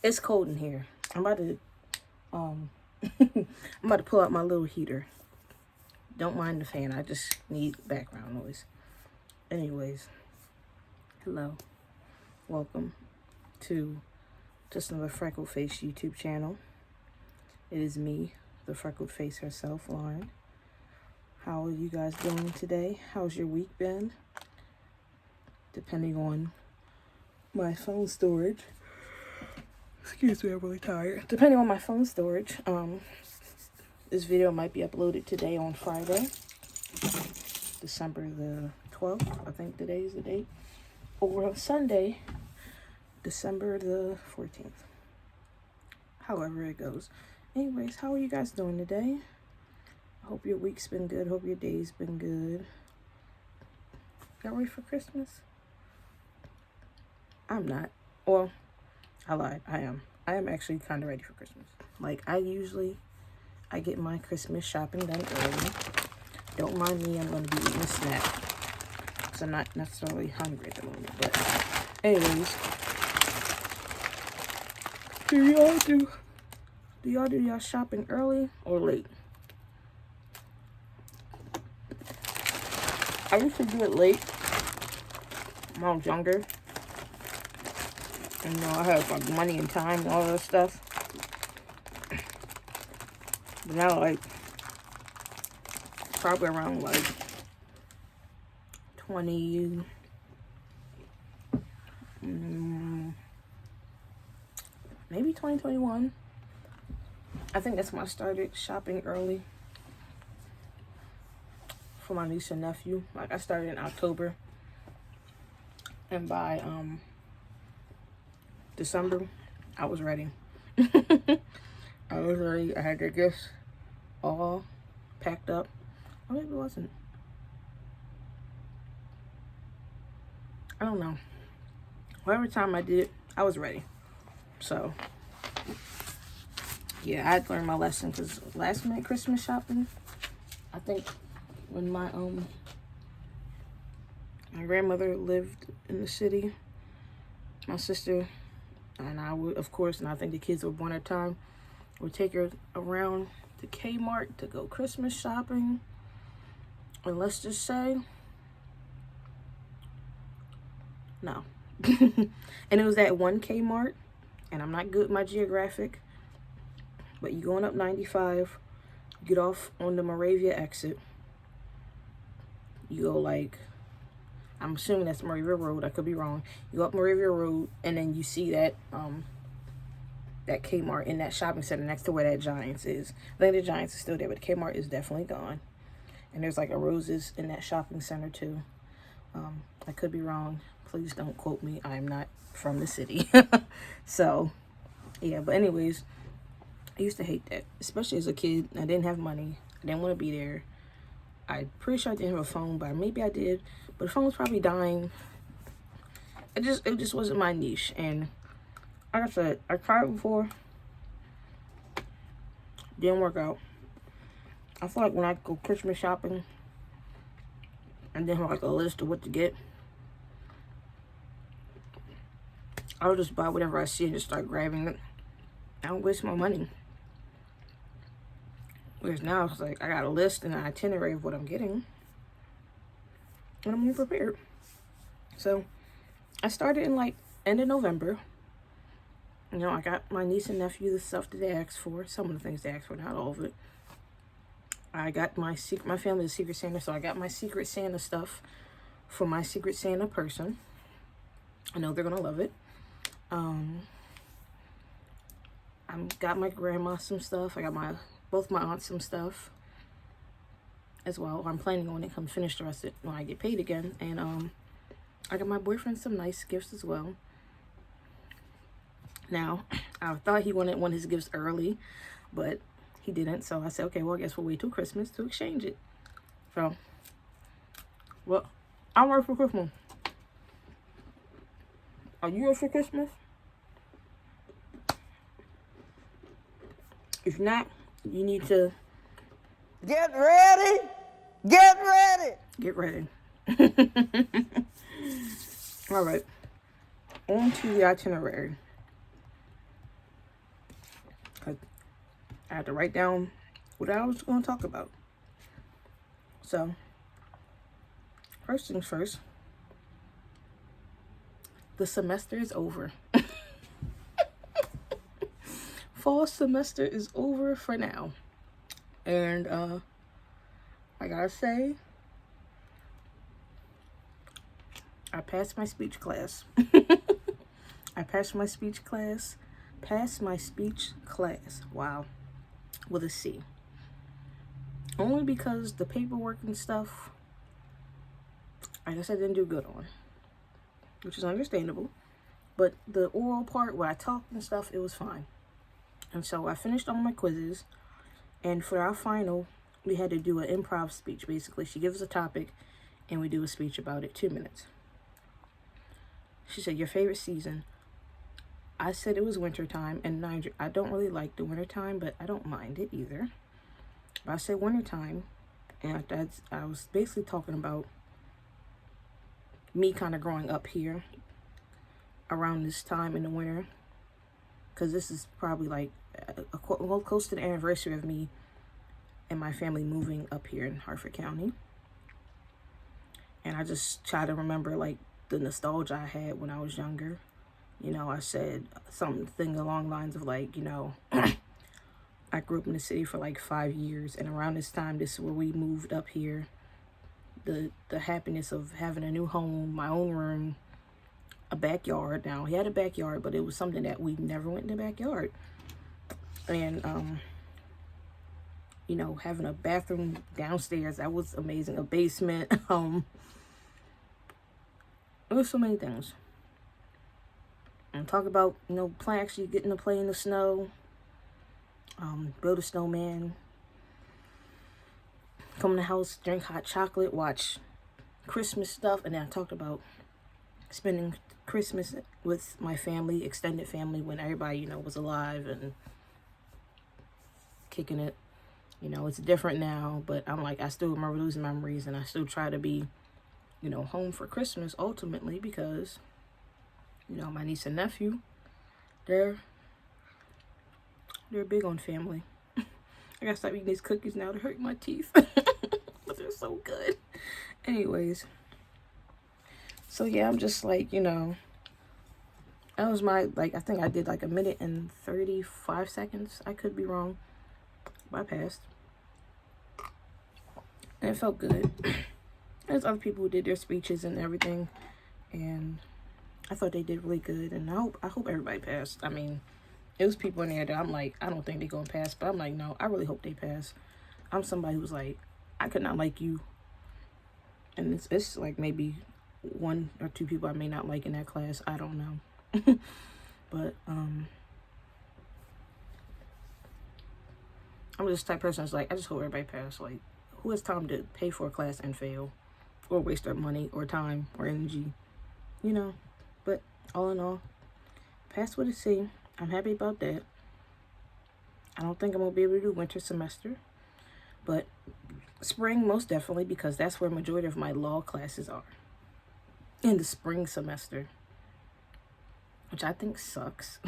It's cold in here. I'm about to I'm about to pull out my little heater. Don't mind the fan. I just need background noise. Anyways, hello. Welcome to Just Another Freckled Face YouTube channel. It is me, the freckled face herself, Lauren. How are you guys doing today? How's your week been? Depending on my phone storage. Excuse me, I'm really tired. Depending on my phone storage, this video might be uploaded today on Friday, December the 12th. I think today is the date. Or on Sunday, December the 14th. However it goes. Anyways, how are you guys doing today? I hope your week's been good. Hope your day's been good. Got ready for Christmas? I'm not. Well, I lied. I am. I am actually kind of ready for Christmas. Like, I get my Christmas shopping done early. Don't mind me, I'm going to be eating a snack. Because I'm not necessarily hungry at the moment. But, anyways. Do y'all do y'all shopping early or late? I used to do it late when I was younger. You know, I had like money and time and all that stuff. But now, like, probably around like 20, maybe 2021. I think that's when I started shopping early for my niece and nephew. Like, I started in October, and by December, I was ready. I was ready. I had the gifts all packed up. Or maybe it wasn't. I don't know. Whatever time I did, I was ready. So, yeah, I had learned my lesson, because last minute Christmas shopping, I think when my grandmother lived in the city, my sister and I would, of course, and I think the kids were born at the time, would take her around to Kmart to go Christmas shopping. And let's just say, no. And it was that one Kmart, and I'm not good with my geographic, but you going up 95, you get off on the Moravia exit, you go like, I'm assuming that's Moravia Road, I could be wrong. You go up Moravia Road, and then you see that that Kmart in that shopping center next to where that Giants is. I think the Giants is still there, but the Kmart is definitely gone. And there's like a Roses in that shopping center too. I could be wrong. Please don't quote me. I'm not from the city. So, yeah. But anyways, I used to hate that, especially as a kid. I didn't have money. I didn't want to be there. I'm pretty sure I didn't have a phone, but maybe I did. But the phone was probably dying. It just wasn't my niche. And like I said, I tried it before. Didn't work out. I feel like when I go Christmas shopping and then have like a list of what to get, I'll just buy whatever I see and just start grabbing it. I don't waste my money. Whereas now it's like I got a list and an itinerary of what I'm getting, and I'm more prepared. So I started in like end of November. You know, I got my niece and nephew the stuff that they asked for. Some of the things they asked for, not all of it. I got my family is Secret Santa, so I got my Secret Santa stuff for my Secret Santa person. I know they're gonna love it. I got my grandma some stuff. I got both my aunts some stuff as well. I'm planning on it. Come finish the rest of it when I get paid again. And I got my boyfriend some nice gifts as well. Now, I thought he wanted one of his gifts early, but he didn't. So I said, okay, well, I guess we'll wait till Christmas to exchange it. So, well, I'm ready for Christmas. Are you ready for Christmas? If not, you need to get ready. Get ready. Get ready. All right. On to the itinerary. I had to write down what I was going to talk about. So, first things first, the semester is over. Fall semester is over for now. And I gotta say, I passed my speech class. I passed my speech class. Wow. With a C. Only because the paperwork and stuff, I guess I didn't do good on, which is understandable. But the oral part where I talked and stuff, it was fine. And so I finished all my quizzes, and for our final, we had to do an improv speech. Basically, she gives us a topic, and we do a speech about it, 2 minutes. She said, your favorite season? I said it was wintertime, and I don't really like the wintertime, but I don't mind it either. But I said wintertime, and I was basically talking about me kind of growing up here around this time in the winter, because this is probably like close to the anniversary of me and my family moving up here in Harford County. And I just try to remember like the nostalgia I had when I was younger. You know, I said something along the lines of like, you know, I grew up in the city for like 5 years, and around this time, this is where we moved up here. The happiness of having a new home, my own room, a backyard. Now, he had a backyard, but it was something that we never went in the backyard. And, you know, having a bathroom downstairs, that was amazing. A basement. There was so many things. And talk about, you know, actually getting to play in the snow. Build a snowman. Come in the house, drink hot chocolate, watch Christmas stuff. And then I talked about spending Christmas with my family, extended family, when everybody, you know, was alive and kicking it. You know, it's different now, but I'm like, I still remember those memories, and I still try to be, you know, home for Christmas ultimately, because, you know, my niece and nephew, they're big on family. I gotta stop eating these cookies now to hurt my teeth. But they're so good. Anyways. So yeah, I'm just like, you know, that was my, like, I think I did like 1 minute and 35 seconds. I could be wrong. But I passed. And it felt good. There's other people who did their speeches and everything. And I thought they did really good. And I hope everybody passed. I mean, it was people in there that I'm like, I don't think they're going to pass. But I'm like, no, I really hope they pass. I'm somebody who's like, I could not like you. And it's like maybe 1 or 2 people I may not like in that class. I don't know. But I'm just the type of person that's like, I just hope everybody pass. Like, who has time to pay for a class and fail? Or waste their money or time or energy? You know? But all in all, pass with a C. I'm happy about that. I don't think I'm going to be able to do winter semester. But spring, most definitely, because that's where majority of my law classes are. In the spring semester. Which I think sucks.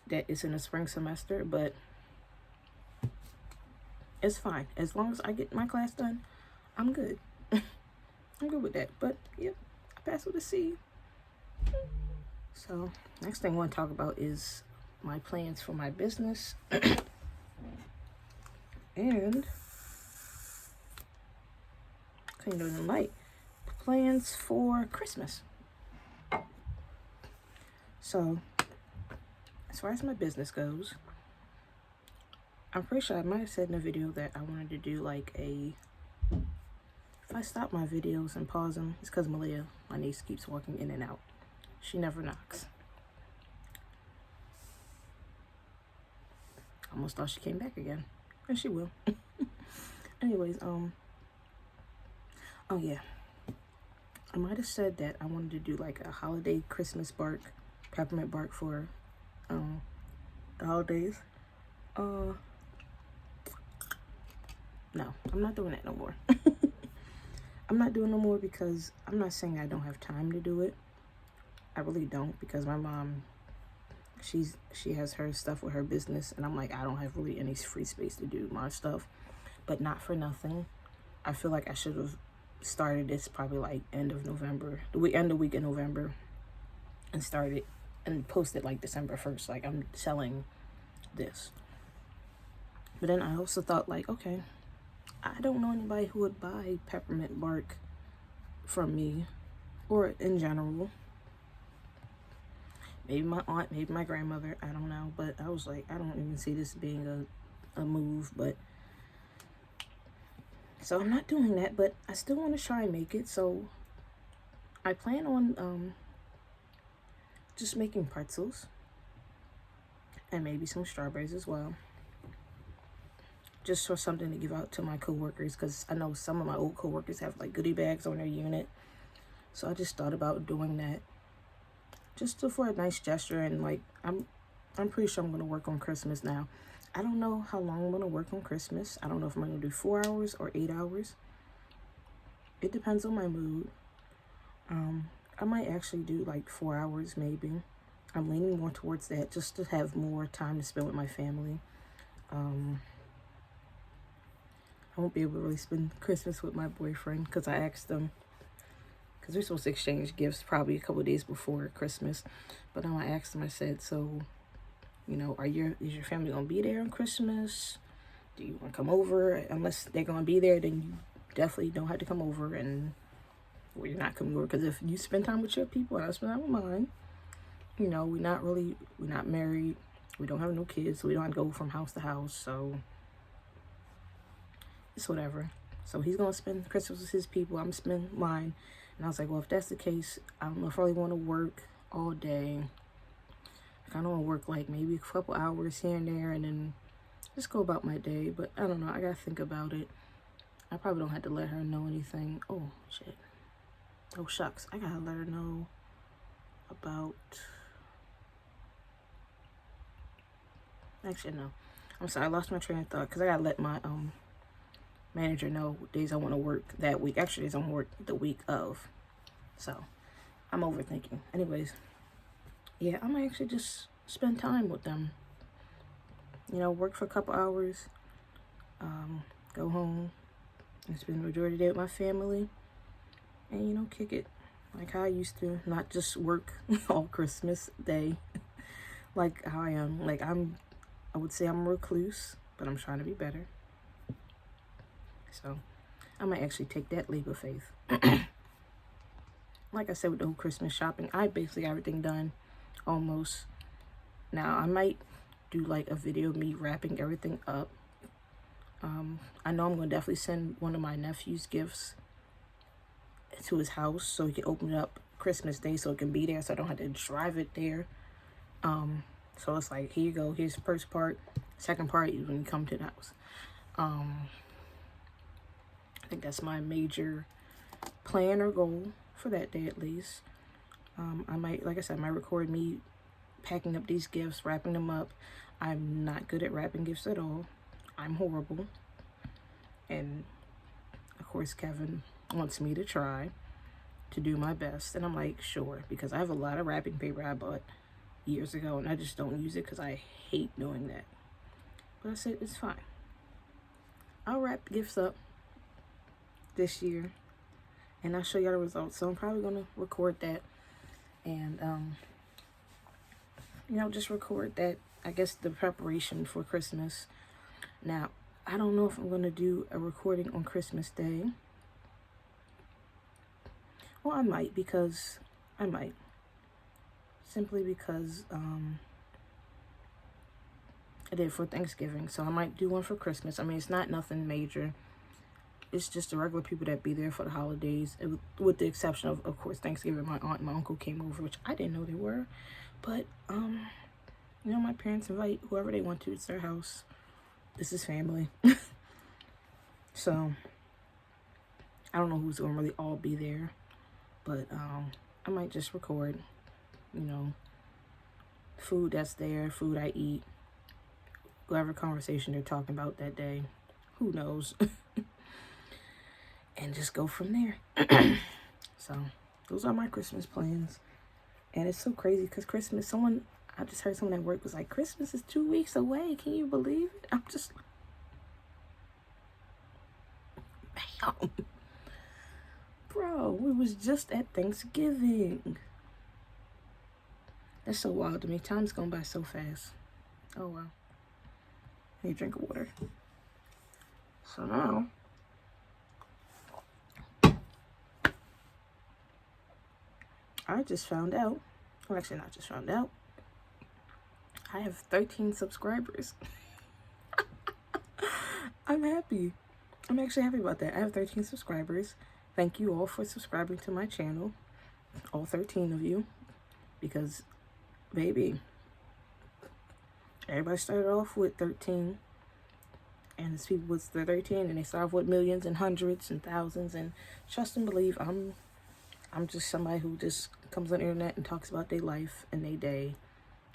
That it's in the spring semester. But it's fine. As long as I get my class done, I'm good. I'm good with that. But, yeah, I passed with a C. So, next thing I want to talk about is my plans for my business. And, clean it in the light. Plans for Christmas. So, as far as my business goes, I'm pretty sure I might have said in a video that I wanted to do like a, if I stop my videos and pause them, it's because Malia, my niece, keeps walking in and out. She never knocks. Almost thought she came back again. And she will. Anyways, oh yeah. I might have said that I wanted to do like a holiday Christmas bark, peppermint bark for the holidays. No, I'm not doing that no more. I'm not doing no more because I'm not saying I don't have time to do it. I really don't, because my mom She has her stuff with her business, and I'm like, I don't have really any free space to do my stuff. But not for nothing, I feel like I should have started this probably like end of November, the week of November, and started and posted like December 1st. Like, I'm selling this. But then I also thought, like, okay, I don't know anybody who would buy peppermint bark from me, or in general. Maybe my aunt, maybe my grandmother, I don't know. But I was like, I don't even see this being a move. But so I'm not doing that, but I still want to try and make it. So I plan on just making pretzels and maybe some strawberries as well, just for something to give out to my coworkers, because I know some of my old coworkers have like goodie bags on their unit. So I just thought about doing that, just for a nice gesture. And like, I'm pretty sure I'm gonna work on Christmas now. I don't know how long I'm gonna work on Christmas. I don't know if I'm gonna do 4 hours or 8 hours. It depends on my mood. I might actually do like 4 hours maybe. I'm leaning more towards that, just to have more time to spend with my family. I won't be able to really spend Christmas with my boyfriend, because I asked him, because we're supposed to exchange gifts probably a couple of days before Christmas. But I asked him, I said, so, you know, is your family gonna be there on Christmas? Do you want to come over? Unless they're gonna be there, then you definitely don't have to come over. And well, you're not coming over, because if you spend time with your people and I spend time with mine, you know, we're not married, we don't have no kids, so we don't have to go from house to house. So it's whatever. So he's gonna spend Christmas with his people, I'm gonna spend mine. And I was like, well, if that's the case, I don't know if I really want to work all day. I don't want to work like maybe a couple hours here and there, and then just go about my day. But I don't know, I gotta think about it. I probably don't have to let her know anything. Oh shit. Oh shucks, I gotta let her know about, actually no, I'm sorry, I lost my train of thought, because I gotta let my manager know what days I want to work that week. Actually, days I want to work the week of. So I'm overthinking. Anyways, yeah, I'm gonna actually just spend time with them. You know, work for a couple hours, go home and spend the majority of the day with my family, and, you know, kick it like how I used to, not just work all Christmas Day like how I am. Like, I would say I'm a recluse, but I'm trying to be better. So I might actually take that leap of faith. Like I said, with the whole Christmas shopping, I basically got everything done almost. Now I might do like a video of me wrapping everything up. I know I'm gonna definitely send one of my nephew's gifts to his house so he can open it up Christmas Day, so it can be there, so I don't have to drive it there. So it's like, here you go, here's the first part, second part when you come to the house. I think that's my major plan or goal for that day at least. I might, like I said, I might record me packing up these gifts, wrapping them up. I'm not good at wrapping gifts at all. I'm horrible. And of course Kevin wants me to try to do my best, and I'm like, sure, because I have a lot of wrapping paper I bought years ago and I just don't use it because I hate doing that. But I said, it's fine, I'll wrap gifts up this year and I'll show y'all the results. So I'm probably gonna record that and you know, just record that, I guess, the preparation for Christmas. Now I don't know if I'm gonna do a recording on Christmas Day. Well, I might, because I might, simply because I did for Thanksgiving, so I might do one for Christmas. I mean, it's not nothing major. It's just the regular people that be there for the holidays, with the exception of course, Thanksgiving. My aunt and my uncle came over, which I didn't know they were. But, you know, my parents invite whoever they want to. It's their house. This is family. So, I don't know who's going to really all be there. But, I might just record, you know, food that's there, food I eat, whatever conversation they're talking about that day. Who knows? And just go from there. So, those are my Christmas plans. And it's so crazy because Christmas, I just heard someone at work was like, Christmas is 2 weeks away. Can you believe it? I'm just like, bam. Bro, we was just at Thanksgiving. That's so wild to me. Time's gone by so fast. Oh, wow. I need a drink of water. So now, I just found out. Well, actually, not just found out. I have 13 subscribers. I'm happy. I'm actually happy about that. I have 13 subscribers. Thank you all for subscribing to my channel. All 13 of you. Because, baby, everybody started off with 13. And these people with the 13, and they start off with millions and hundreds and thousands. And trust and believe, I'm just somebody who just comes on the internet and talks about their life and their day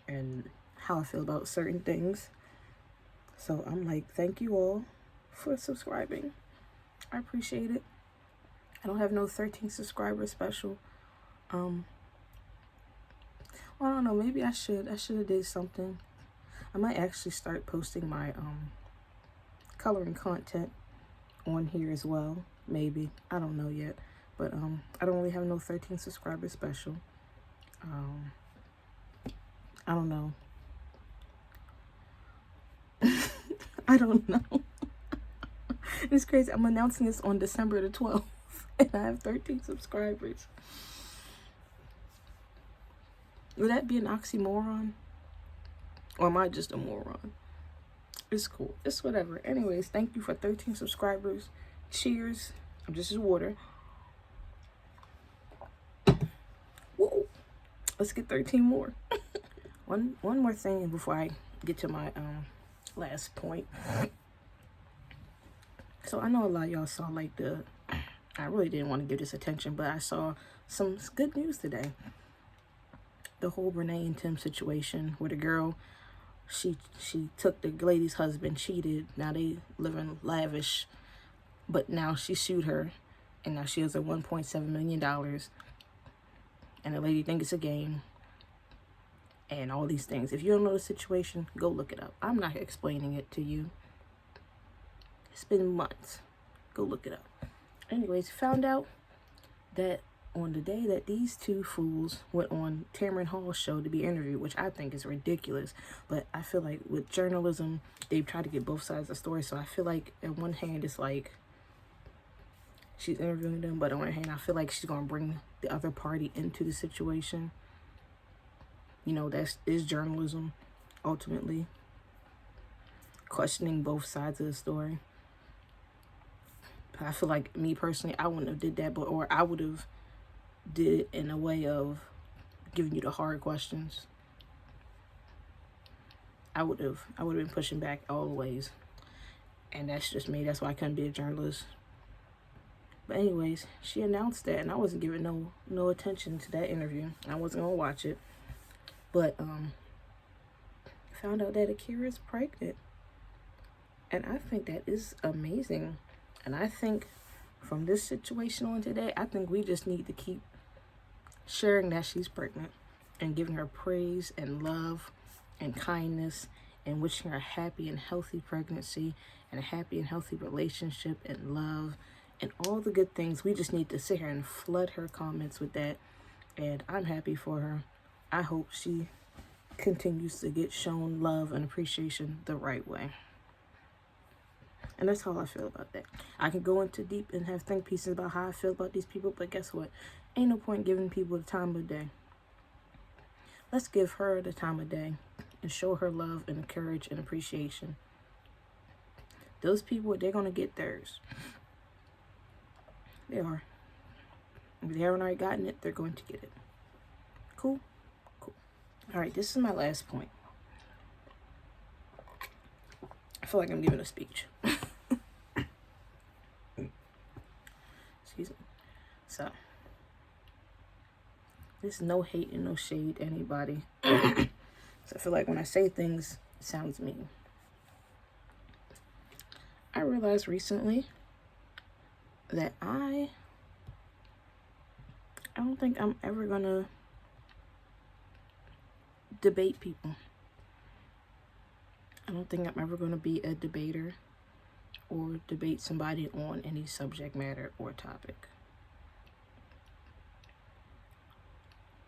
and how I feel about certain things. So I'm like, thank you all for subscribing. I appreciate it. I don't have no 13 subscriber special. Well, I don't know, maybe I should have did something. I might actually start posting my coloring content on here as well. Maybe. I don't know yet. But I don't really have no 13 subscriber special. I don't know. I don't know. It's crazy. I'm announcing this on December the 12th. And I have 13 subscribers. Would that be an oxymoron? Or am I just a moron? It's cool. It's whatever. Anyways, thank you for 13 subscribers. Cheers. This is water. Whoa. Let's get 13 more. One more thing before I get to my last point. So I know a lot of y'all saw like I really didn't want to give this attention, but I saw some good news today. The whole Renee and Tim situation where the girl, she took the lady's husband, cheated. Now they live in lavish, but now she sued her, and now she owes her $1.7 million. And the lady thinks it's a game, and all these things. If you don't know the situation, go look it up. I'm not explaining it to you. It's been months. Go look it up. Anyways, found out that on the day that these two fools went on Tamron Hall's show to be interviewed, which I think is ridiculous, but I feel like with journalism, they've tried to get both sides of the story. So I feel like on one hand, it's like she's interviewing them, but on the other hand, I feel like she's going to bring the other party into the situation. You know, that is journalism, ultimately. Questioning both sides of the story. I feel like, me personally, I wouldn't have did that, or I would have did it in a way of giving you the hard questions. I would have been pushing back all the ways. And that's just me. That's why I couldn't be a journalist. But anyways, she announced that, and I wasn't giving no attention to that interview. I wasn't gonna watch it. But found out that Akira's pregnant. And I think that is amazing. And I think from this situation on today, I think we just need to keep sharing that she's pregnant and giving her praise and love and kindness and wishing her a happy and healthy pregnancy and a happy and healthy relationship and love and all the good things. We just need to sit here and flood her comments with that. And I'm happy for her. I hope she continues to get shown love and appreciation the right way. And that's how I feel about that. I can go into deep and have think pieces about how I feel about these people, but guess what? Ain't no point giving people the time of day. Let's give her the time of day and show her love and courage and appreciation. Those people, they're going to get theirs. They are. If they haven't already gotten it, they're going to get it. Cool? Cool. All right, this is my last point. I feel like I'm giving a speech. Excuse me. So, there's no hate and no shade to anybody. So I feel like when I say things, it sounds mean. I realized recently that I don't think I'm ever gonna debate people. I don't think I'm ever going to be a debater or debate somebody on any subject matter or topic.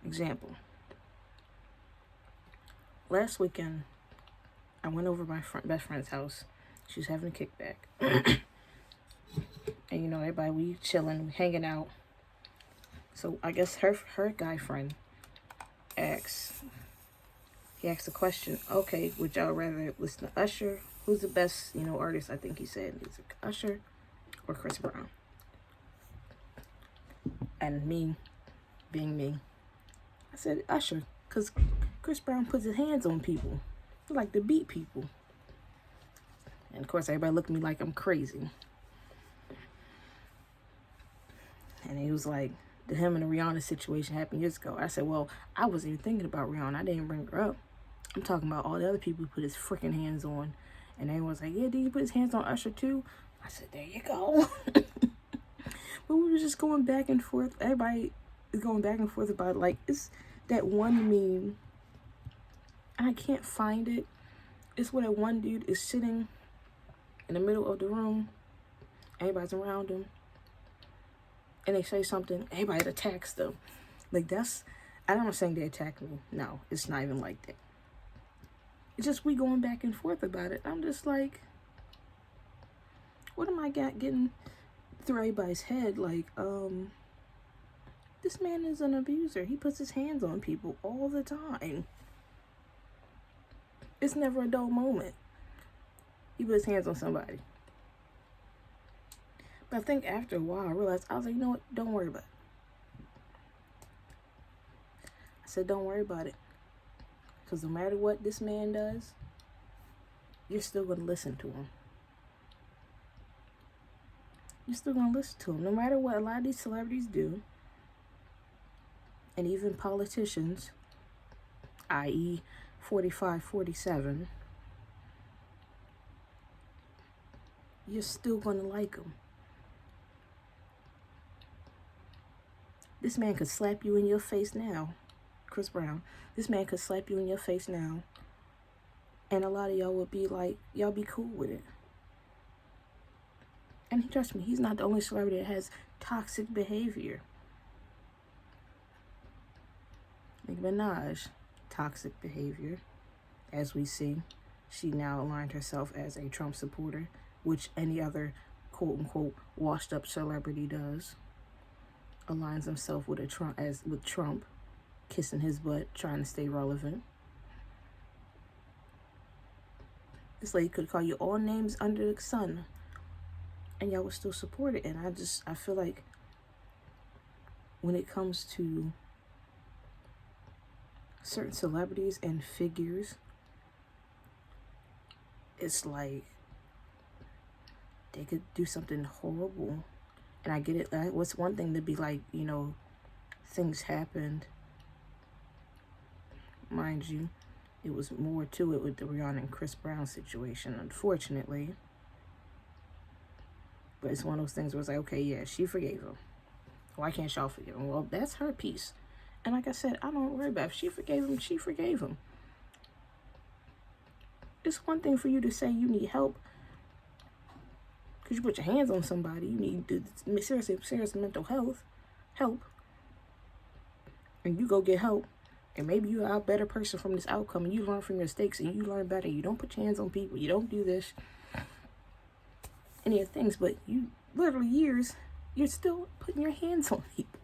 Example. Last weekend, I went over my best friend's house. She was having a kickback. And, you know, everybody, we chilling, we hanging out. So I guess her guy friend asked the question, okay, would y'all rather listen to Usher? Who's the best, you know, artist? I think he said, is it Usher or Chris Brown? And me, being me, I said Usher, because Chris Brown puts his hands on people. He like to beat people. And of course, everybody looked at me like I'm crazy. And he was like, him and the Rihanna situation happened years ago. I said, well, I wasn't even thinking about Rihanna. I didn't bring her up. I'm talking about all the other people he put his freaking hands on. And everyone was like, yeah, did he put his hands on Usher too? I said, there you go. But we were just going back and forth. Everybody is going back and forth about, like, it's that one meme. And I can't find it. It's where that one dude is sitting in the middle of the room. Everybody's around him. And they say something, everybody attacks them. Like, that's, I'm not saying they attack me. No, it's not even like that. It's just we going back and forth about it. I'm just like, what am I getting through everybody's head? Like, this man is an abuser. He puts his hands on people all the time. It's never a dull moment. He put his hands on somebody. But I think after a while, I realized, I was like, you know what? Don't worry about it. I said, don't worry about it. Because no matter what this man does, you're still going to listen to him. You're still going to listen to him. No matter what a lot of these celebrities do, and even politicians, i.e. 45, 47, you're still going to like them. This man could slap you in your face now, Chris Brown. This man could slap you in your face now, and a lot of y'all would be like, y'all be cool with it. And trust me, he's not the only celebrity that has toxic behavior. Nicki Minaj, toxic behavior. As we see, she now aligned herself as a Trump supporter, which any other quote-unquote washed-up celebrity does. Aligns himself with Trump, kissing his butt, trying to stay relevant. This lady could call you all names under the sun, and y'all would still support it. And I feel like when it comes to certain celebrities and figures, it's like they could do something horrible. And I get it. What's one thing to be like, you know, things happened. Mind you, it was more to it with the Rihanna and Chris Brown situation, unfortunately. But it's one of those things where it's like, okay, yeah, she forgave him. Why can't y'all forgive him? Well, that's her piece. And like I said, I don't worry about it. If she forgave him, she forgave him. It's one thing for you to say you need help because you put your hands on somebody. You need serious mental health help. And you go get help. And maybe you're a better person from this outcome. And you learn from your mistakes and you learn better. You don't put your hands on people. You don't do this. Any of things. But you literally years, you're still putting your hands on people.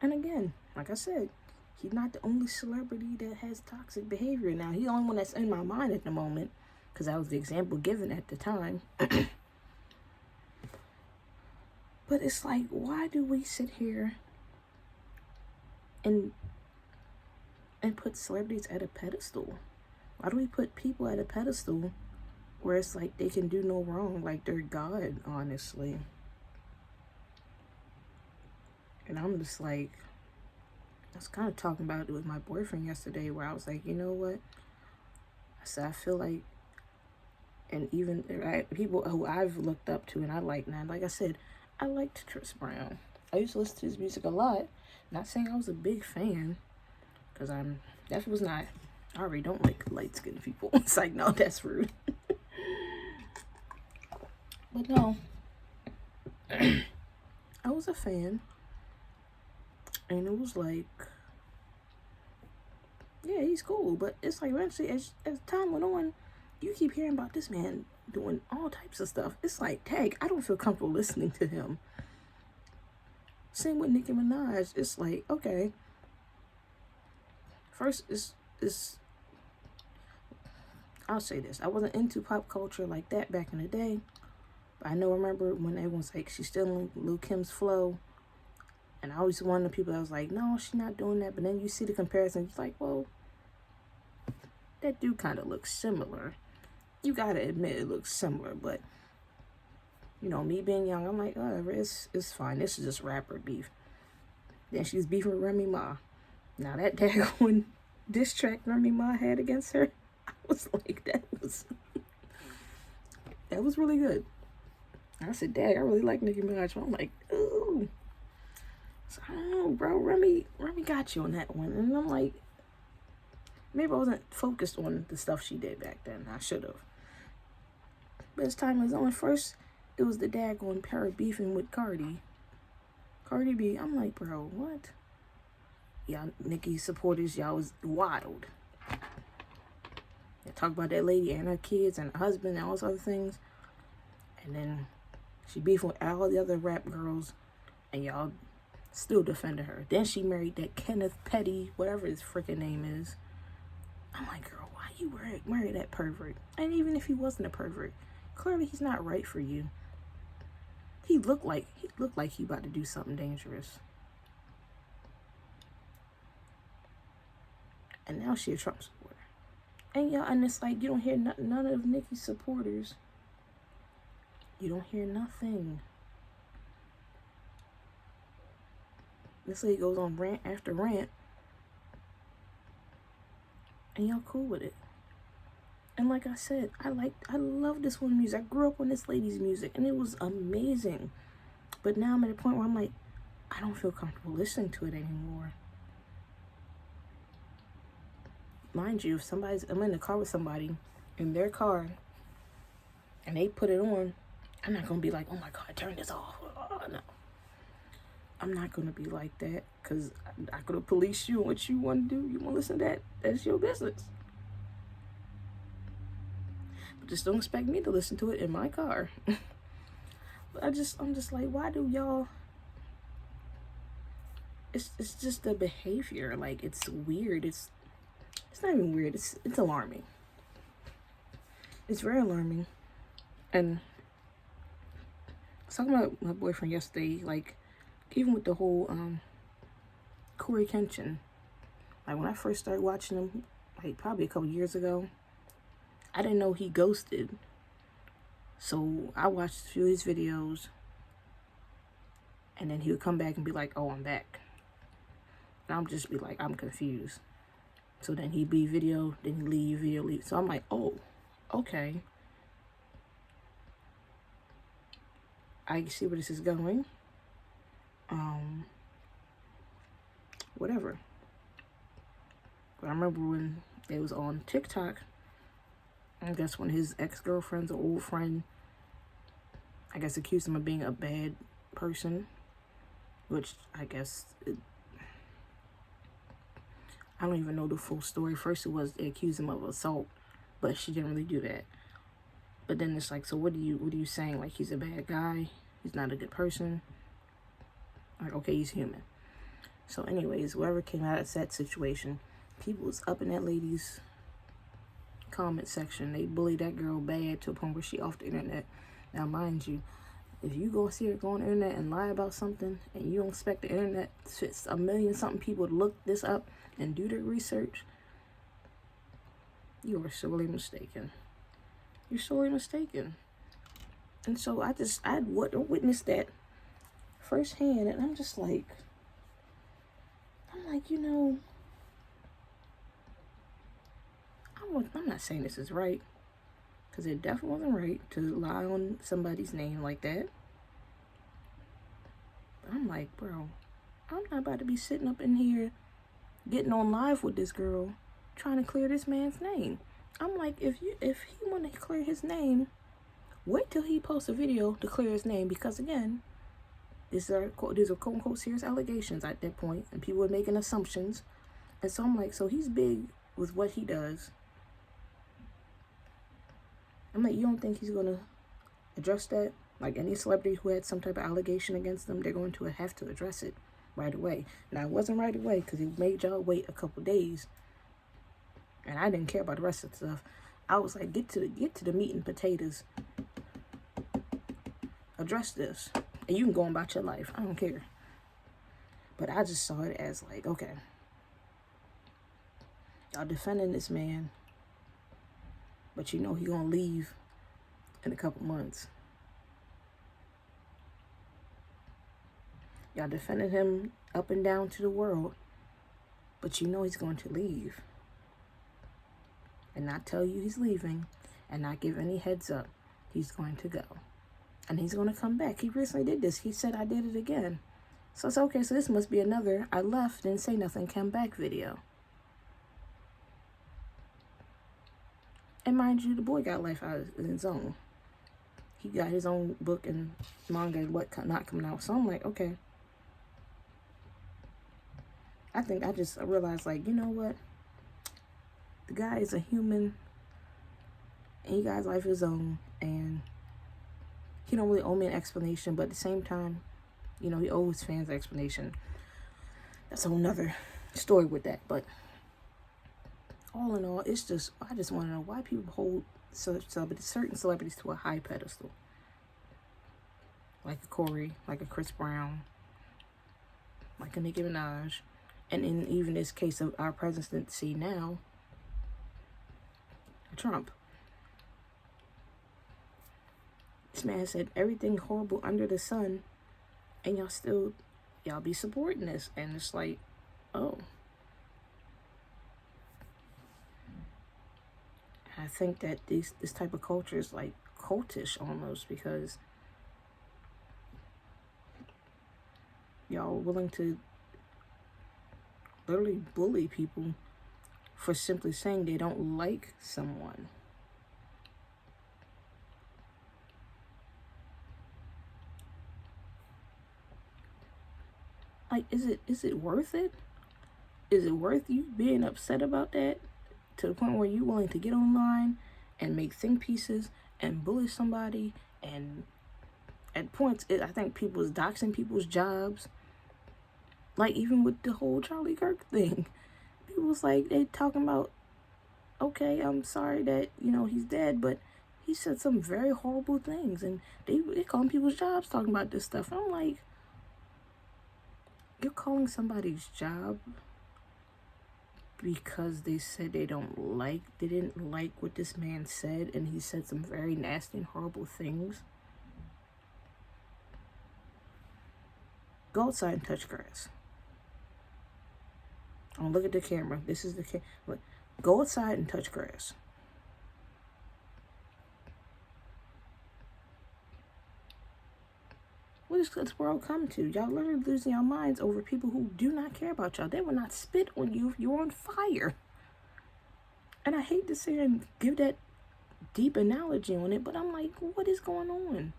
And again, like I said, he's not the only celebrity that has toxic behavior. Now, he's the only one that's in my mind at the moment, because that was the example given at the time. But it's like, why do we sit here and put celebrities at a pedestal? Why do we put people at a pedestal where it's like they can do no wrong, like they're God, honestly? And I'm just like, I was kind of talking about it with my boyfriend yesterday, where I was like, you know what? I said, I feel like, and even people who I've looked up to and I like now, like I said, I liked Chris Brown. I used to listen to his music a lot, Not saying I was a big fan, because that was not, I already don't like light-skinned people. It's like, no, that's rude. But no, I was a fan. And it was like, yeah, he's cool. But it's like, eventually, as time went on, you keep hearing about this man doing all types of stuff. It's like, dang, I don't feel comfortable listening to him. Same with Nicki Minaj. It's like, okay. First, I'll say this. I wasn't into pop culture like that back in the day. But I remember when everyone's like, she's still in Lil Kim's flow. And I always one of the people that was like, no, she's not doing that. But then you see the comparison. It's like, well, that dude kind of looks similar. You got to admit it looks similar. But, you know, me being young, I'm like, whatever, it's fine. This is just rapper beef. Then she's beefing with Remy Ma. Now that daggone diss track Remy Ma had against her, I was like, that was really good. I said, dang, I really like Nicki Minaj. I'm like, ooh. So I don't know, bro. Remy got you on that one. And I'm like, maybe I wasn't focused on the stuff she did back then. I should have. But as time was on, first, it was the daggone pair beefing with Cardi B. I'm like, bro, what? Y'all Nicki supporters, y'all was wild. They talk about that lady and her kids and her husband and all those other things. And then she beefing with all the other rap girls. And y'all still defended her. Then she married that Kenneth Petty, whatever his freaking name is. I'm like, girl, why you marry that pervert? And even if he wasn't a pervert, clearly he's not right for you. He looked like he about to do something dangerous. And now she a Trump supporter. And y'all, and it's like you don't hear none of Nicki's supporters. You don't hear nothing. This lady goes on rant after rant. And y'all cool with it. And like I said, I love this woman's music. I grew up on this lady's music and it was amazing. But now I'm at a point where I'm like, I don't feel comfortable listening to it anymore. Mind you, if I'm in the car with somebody in their car and they put it on, I'm not gonna be like, oh my God, turn this off. No. I'm not gonna be like that, because I'm not gonna police you on what you want to do. You want to listen to that? That's your business. But just don't expect me to listen to it in my car. But I'm just like, why do y'all? It's just the behavior. Like, it's weird. It's not even weird. It's alarming. It's very alarming. And I was talking about my boyfriend yesterday, like, even with the whole Corey Kenshin. Like, when I first started watching him, like, probably a couple years ago, I didn't know he ghosted. So I watched a few of his videos, and then he would come back and be like, oh, I'm back. And I'm just be like, I'm confused. So then he'd be video, then he'd leave, video, leave. So I'm like, oh, okay. I see where this is going. Whatever. But I remember when it was on TikTok, I guess when his ex-girlfriend's an old friend, I guess accused him of being a bad person, which I guess, I don't even know the full story. First it was they accused him of assault, but she didn't really do that. But then it's like, so what are you saying? Like, he's a bad guy? He's not a good person? Like, okay, he's human. So anyways, whoever came out of that situation, people was up in that lady's comment section. They bullied that girl bad to a point where she off the internet. Now, mind you, if you go see her go on the internet and lie about something, and you don't expect the internet, it's a million something people to look this up and do their research, you are sorely mistaken. You're sorely mistaken. And so I witnessed that firsthand, and I'm like, you know, I'm not saying this is right, because it definitely wasn't right to lie on somebody's name like that. But I'm like, bro, I'm not about to be sitting up in here getting on live with this girl trying to clear this man's name. I'm like, if he want to clear his name, wait till he posts a video to clear his name, because again, these are quote unquote serious allegations at that point, and people are making assumptions. And so I'm like, so he's big with what he does. I'm like, you don't think he's gonna address that? Like any celebrity who had some type of allegation against them, they're going to have to address it right away. Now, it wasn't right away because he made y'all wait a couple days, and I didn't care about the rest of the stuff. I was like, get to the meat and potatoes. Address this, and you can go on about your life. I don't care. But I just saw it as like, okay, y'all defending this man, but you know he gonna leave in a couple months. Y'all defending him up and down to the world, but you know he's going to leave. And not tell you he's leaving, and not give any heads up. He's going to go. And he's going to come back. He recently did this. He said, I did it again. So it's okay. So this must be another I left, didn't say nothing, come back video. And mind you, the boy got life out of his own. He got his own book and manga and what not coming out. So I'm like, okay. I realized, like, you know what? The guy is a human, and he got his life of his own, and he don't really owe me an explanation, but at the same time, you know, he owes fans an explanation. That's a whole nother story with that, but all in all, it's just, I just want to know why people hold certain celebrities to a high pedestal. Like a Corey, like a Chris Brown, like a Nicki Minaj, and in even this case of our presidency now, Trump. This man said everything horrible under the sun, and y'all be supporting this. And it's like, oh. I think that this type of culture is like cultish almost, because y'all are willing to literally bully people for simply saying they don't like someone. Like, is it worth it? Is it worth you being upset about that to the point where you're willing to get online and make think pieces and bully somebody? And at points, I think people is doxing people's jobs. Like, even with the whole Charlie Kirk thing, people was like, they talking about, okay, I'm sorry that, you know, he's dead, but he said some very horrible things, and they calling people's jobs talking about this stuff. And I'm like, you're calling somebody's job because they said they didn't like what this man said, and he said some very nasty and horrible things? Go outside and touch grass. Don't look at the camera. This is the camera. Go outside and touch grass. What does this world come to? Y'all literally losing your minds over people who do not care about y'all. They will not spit on you if you're on fire. And I hate to sit here and give that deep analogy on it, but I'm like, what is going on?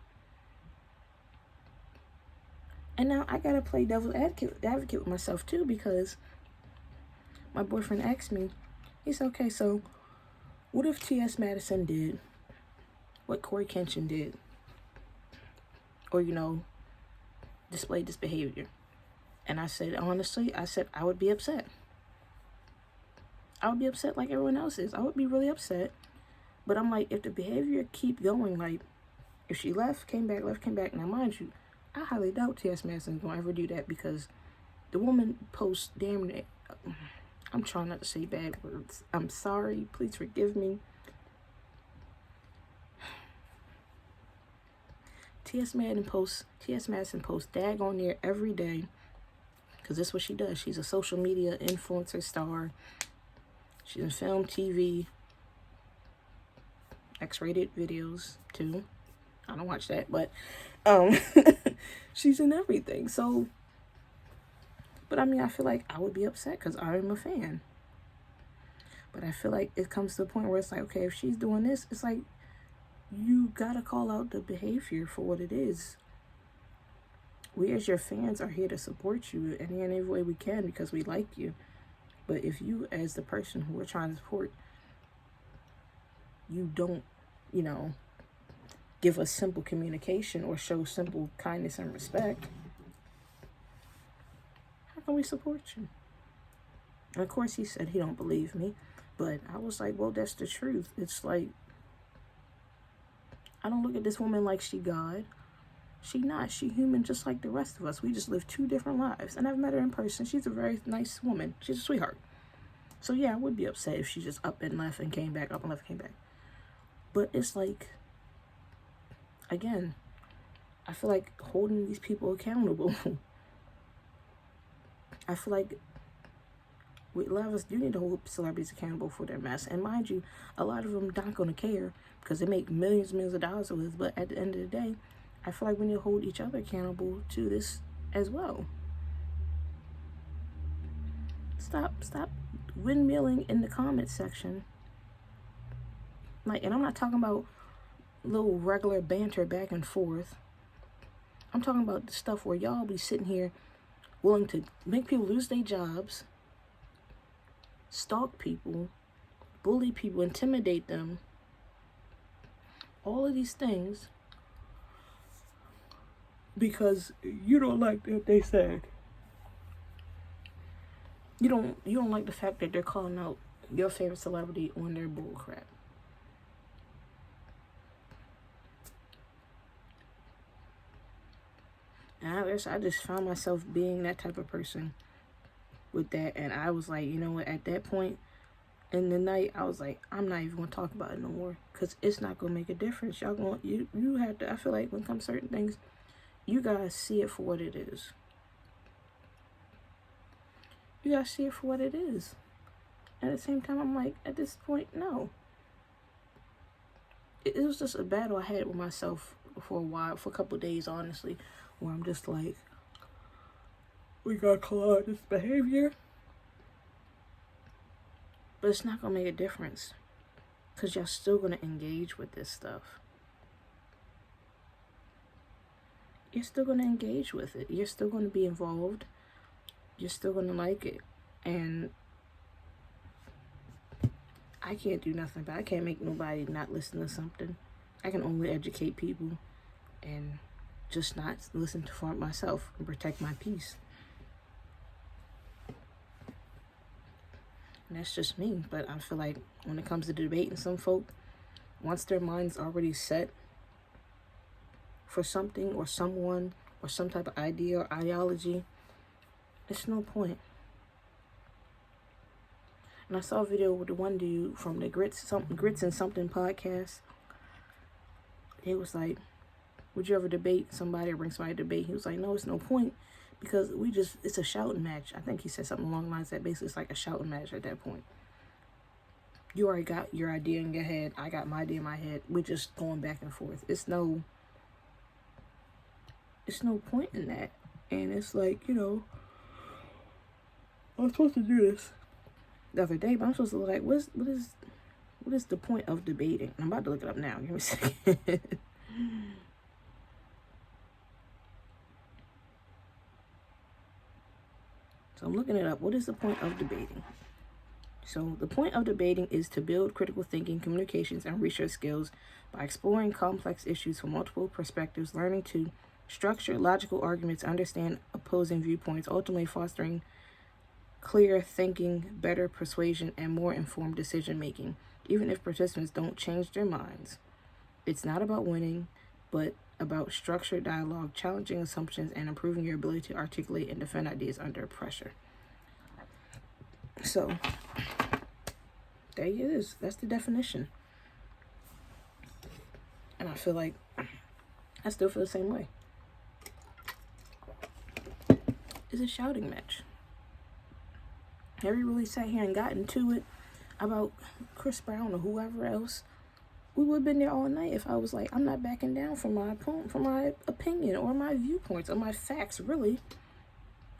And now I gotta play devil's advocate with myself too, because my boyfriend asked me, he said, okay, so what if T.S. Madison did what Corey Kenshin did? Or, you know, displayed this behavior? And I said, honestly, I would be upset. I would be upset like everyone else is. I would be really upset. But I'm like, if the behavior keep going, like, if she left, came back, now mind you, I highly doubt T.S. Madison's gonna ever do that, because the woman posts damn near, I'm trying not to say bad words. I'm sorry, please forgive me. T.S. Madison posts daggone near every day, because that's what she does. She's a social media influencer star. She's in film, TV, X-rated videos too. I don't watch that, but she's in everything. So But I mean, I feel like I would be upset because I'm a fan. But I feel like it comes to the point where it's like, okay, if she's doing this, it's like you gotta call out the behavior for what it is. We as your fans are here to support you in any way we can because we like you. But if you, as the person who we're trying to support, you don't, you know, give us simple communication or show simple kindness and respect, how can we support you? And of course, he said he don't believe me, but I was like, well, that's the truth. It's like, I don't look at this woman like she God. She not. She human just like the rest of us. We just live two different lives. And I've met her in person. She's a very nice woman. She's a sweetheart. So yeah, I would be upset if she just up and left and came back, up and left and came back. But it's like, again, I feel like holding these people accountable. I feel like a lot of us do need to hold celebrities accountable for their mess. And mind you, a lot of them not going to care because they make millions and millions of dollars with this. But at the end of the day, I feel like we need to hold each other accountable to this as well. Stop windmilling in the comment section. Like, and I'm not talking about little regular banter back and forth. I'm talking about the stuff where y'all be sitting here willing to make people lose their jobs, stalk people, bully people, intimidate them. All of these things because you don't like what they said. You don't like the fact that they're calling out your favorite celebrity on their bullcrap. And I just found myself being that type of person with that. And I was like, you know what, at that point in the night, I was like, I'm not even going to talk about it no more. Because it's not going to make a difference. Y'all going you have to, I feel like when it comes to certain things, you guys see it for what it is. You guys see it for what it is. At the same time, I'm like, at this point, no. It was just a battle I had with myself for a while, for a couple of days, honestly, where I'm just like, we gotta call out this behavior. But it's not gonna make a difference. Because y'all still gonna engage with this stuff. You're still gonna engage with it. You're still gonna be involved. You're still gonna like it. And I can't do nothing about it. I can't make nobody not listen to something. I can only educate people and just not listen to for myself and protect my peace. And that's just me. But I feel like when it comes to debating some folk, once their mind's already set for something or someone or some type of idea or ideology, it's no point. And I saw a video with the one dude from the Grits and Something podcast. It was like, would you ever debate somebody or bring somebody to debate? He was like, no, it's no point because it's a shouting match. I think he said something along the lines that basically it's like a shouting match at that point. You already got your idea in your head. I got my idea in my head. We're just going back and forth. It's no point in that. And it's like, you know, I'm supposed to do this the other day, but I'm supposed to look like, what is the point of debating? I'm about to look it up now. Give me a second. So I'm looking it up. What is the point of debating? So the point of debating is to build critical thinking, communications, and research skills by exploring complex issues from multiple perspectives, learning to structure logical arguments, understand opposing viewpoints, ultimately fostering clear thinking, better persuasion, and more informed decision making, even if participants don't change their minds. It's not about winning, but about structured dialogue, challenging assumptions, and improving your ability to articulate and defend ideas under pressure. So, there it is. That's the definition. And I feel like I still feel the same way. It's a shouting match. Have you really sat here and got into it about Chris Brown or whoever else? We would have been there all night if I was like, I'm not backing down from my opinion or my viewpoints or my facts, really.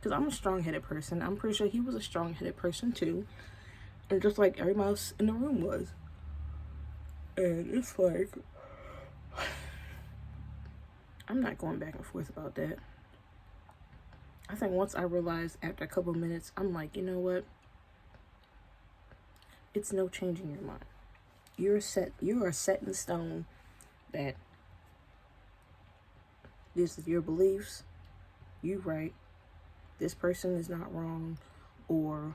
Because I'm a strong-headed person. I'm pretty sure he was a strong-headed person too. And just like everybody else in the room was. And it's like, I'm not going back and forth about that. I think once I realized after a couple of minutes, I'm like, you know what? It's no changing your mind. You are set in stone that this is your beliefs. You right. This person is not wrong, or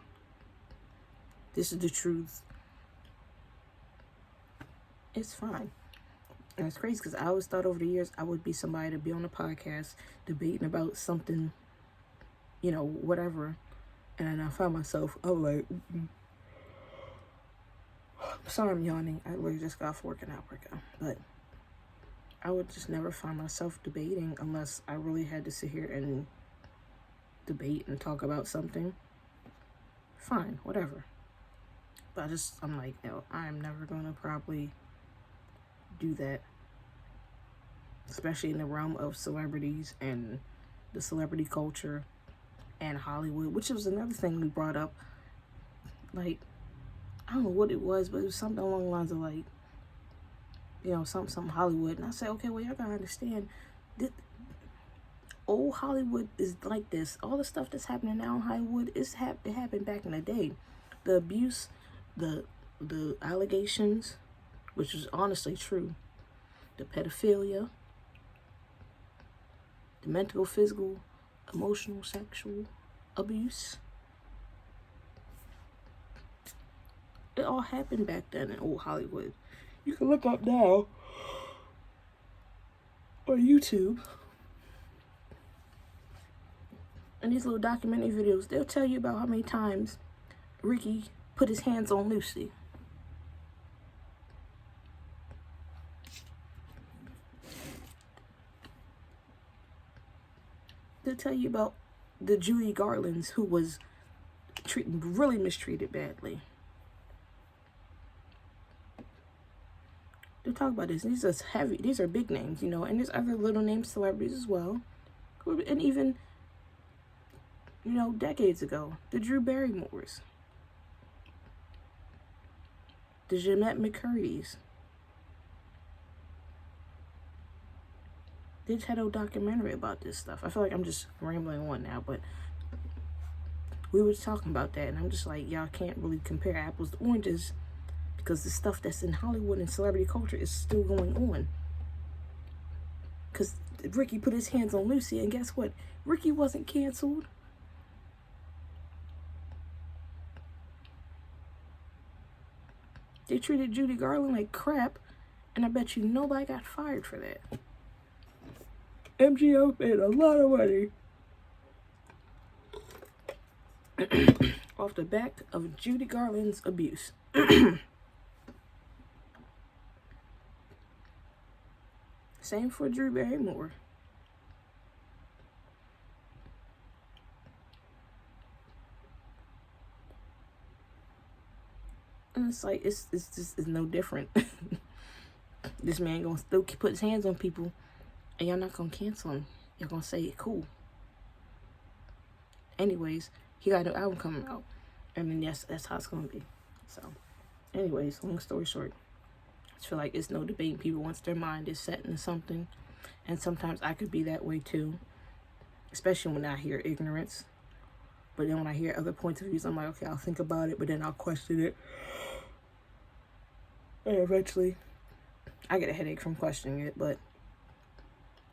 this is the truth. It's fine. And it's crazy because I always thought over the years I would be somebody to be on a podcast debating about something, you know, whatever. And then I found myself, I'm like, sorry I'm yawning. I literally just got off work an hour ago. But I would just never find myself debating unless I really had to sit here and debate and talk about something. Fine, whatever. But I'm like, yo, I'm never going to probably do that. Especially in the realm of celebrities and the celebrity culture and Hollywood, which was another thing we brought up. Like, I don't know what it was, but it was something along the lines of like, you know, something Hollywood. And I said, okay, well, y'all gotta understand, this, old Hollywood is like this. All the stuff that's happening now in Hollywood, it happened back in the day. The abuse, the allegations, which was honestly true, the pedophilia, the mental, physical, emotional, sexual abuse. It all happened back then in old Hollywood. You can look up now on YouTube. And these little documentary videos, they'll tell you about how many times Ricky put his hands on Lucy. They'll tell you about the Judy Garlands who was really mistreated badly. They'll talk about this. These are big names, you know, and there's other little name celebrities as well. And even, you know, decades ago, the Drew Barrymores, the Jeanette McCurdy's. They just had a documentary about this stuff. I feel like I'm just rambling on now, but we were talking about that, and I'm just like, y'all can't really compare apples to oranges because the stuff that's in Hollywood and celebrity culture is still going on. Because Ricky put his hands on Lucy, and guess what? Ricky wasn't canceled. They treated Judy Garland like crap, and I bet you nobody got fired for that. MGO made a lot of money off the back of Judy Garland's abuse. Same for Drew Barrymore. And it's like, it's no different. This man gonna still put his hands on people, and y'all not gonna cancel him. You're gonna say, cool. Anyways, he got an album coming out. I mean, yes, that's how it's gonna be. So, anyways, long story short, I just feel like it's no debating people once their mind is set into something. And sometimes I could be that way too, especially when I hear ignorance. But then when I hear other points of views, I'm like, okay, I'll think about it, but then I'll question it. And eventually, I get a headache from questioning it, but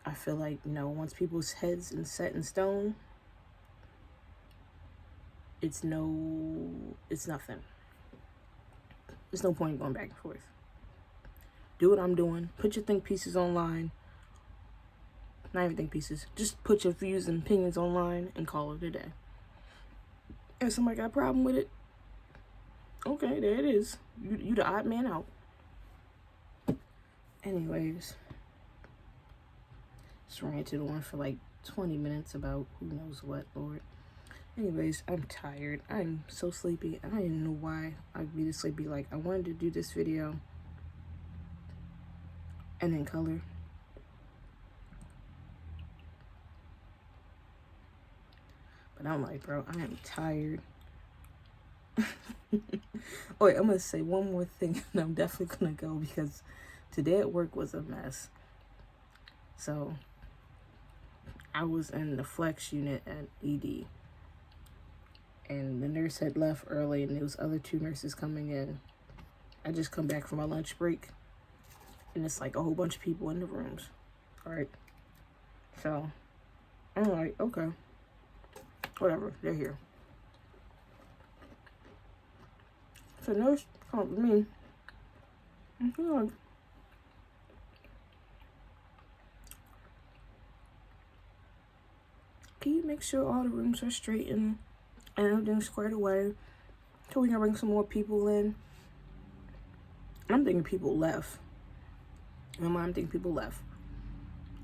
I feel like, you know, once people's heads are set in stone, it's nothing. There's no point in going back and forth. Do what I'm doing. Put your think pieces online. Not even think pieces. Just put your views and opinions online and call it a day. If somebody got a problem with it, okay, there it is. You the odd man out. Anyways, just ranted on for like 20 minutes about who knows what, Lord. Anyways, I'm tired. I'm so sleepy. I don't even know why I'd be this sleepy. Like, I wanted to do this video and then color. But I'm like, bro, I am tired. Oh, wait, I'm gonna say one more thing, and I'm definitely gonna go because today at work was a mess. So I was in the flex unit at ED, and the nurse had left early, and there was other 2 nurses coming in. I just come back from my lunch break, and it's like a whole bunch of people in the rooms. All right, so I'm like, okay, whatever, they're here. So nurse called me. And she's like, can you make sure all the rooms are straight and everything's squared away so we can bring some more people in? And I'm thinking people left. In my mind, I'm thinking people left.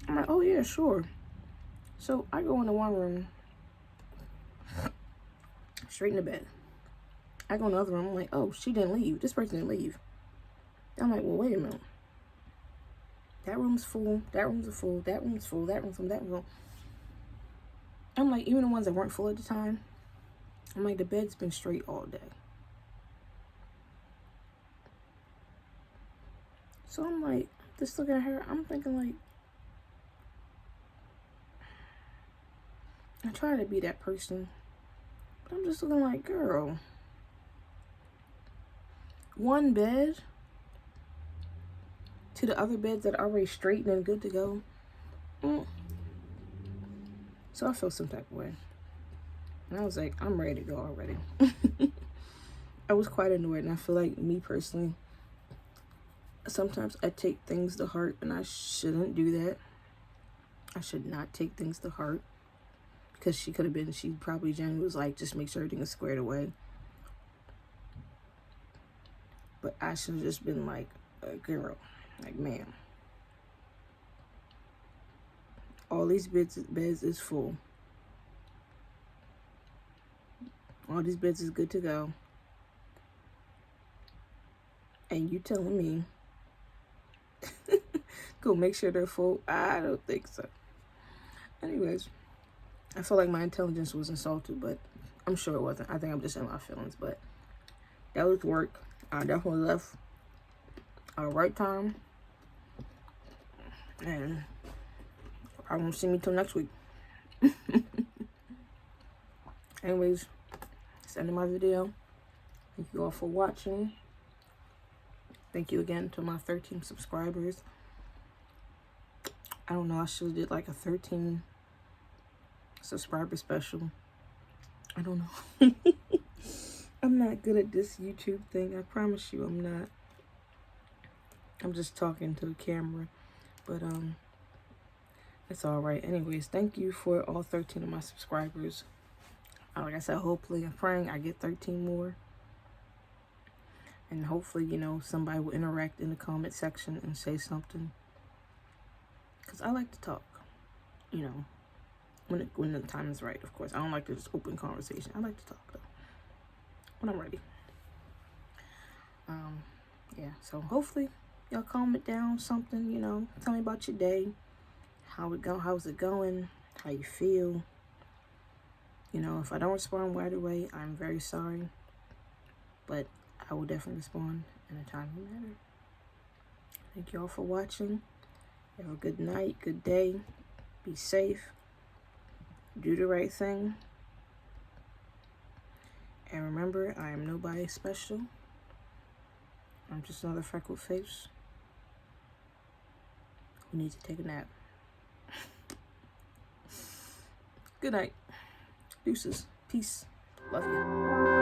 I'm like, oh yeah, sure. So I go into one room, straight in the bed. I go in the other room, I'm like, oh, she didn't leave. This person didn't leave. I'm like, well, wait a minute. That room's full, that room's full, that room's full, that room's full, that room. I'm like, even the ones that weren't full at the time, I'm like, the bed's been straight all day. So I'm like, just looking at her, I'm thinking like, I try to be that person, but I'm just looking like, girl, one bed to the other beds that are already straight and good to go. So I felt some type of way. And I was like, I'm ready to go already. I was quite annoyed, and I feel like me personally, sometimes I take things to heart, and I shouldn't do that. I should not take things to heart, because she probably genuinely was like, just make sure everything is squared away. But I should have just been like, girl, like, ma'am, all these beds is full. All these beds is good to go. And you telling me go make sure they're full? I don't think so. Anyways, I feel like my intelligence was insulted, but I'm sure it wasn't. I think I'm just in my feelings, but that was work. I definitely left at the right time. And I won't see me till next week. Anyways, that's the end of my video. Thank you all for watching. Thank you again to my 13 subscribers. I don't know, I should have did like a 13 subscriber special. I don't know. I'm not good at this YouTube thing. I promise you I'm not. I'm just talking to the camera. But it's all right. Anyways, thank you for all 13 of my subscribers. Like I said, hopefully, I'm praying I get 13 more. And hopefully, you know, somebody will interact in the comment section and say something. Because I like to talk, you know, when the time is right, of course. I don't like to just open conversation. I like to talk, though, when I'm ready. Yeah, so hopefully y'all comment down something, you know. Tell me about your day. How's it going? How you feel? You know, if I don't respond right away, I'm very sorry. But I will definitely respond in a timely manner. Thank you all for watching. Have a good night, good day. Be safe. Do the right thing. And remember, I am nobody special. I'm just another freckled face who needs to take a nap. Good night. Deuces. Peace. Love you.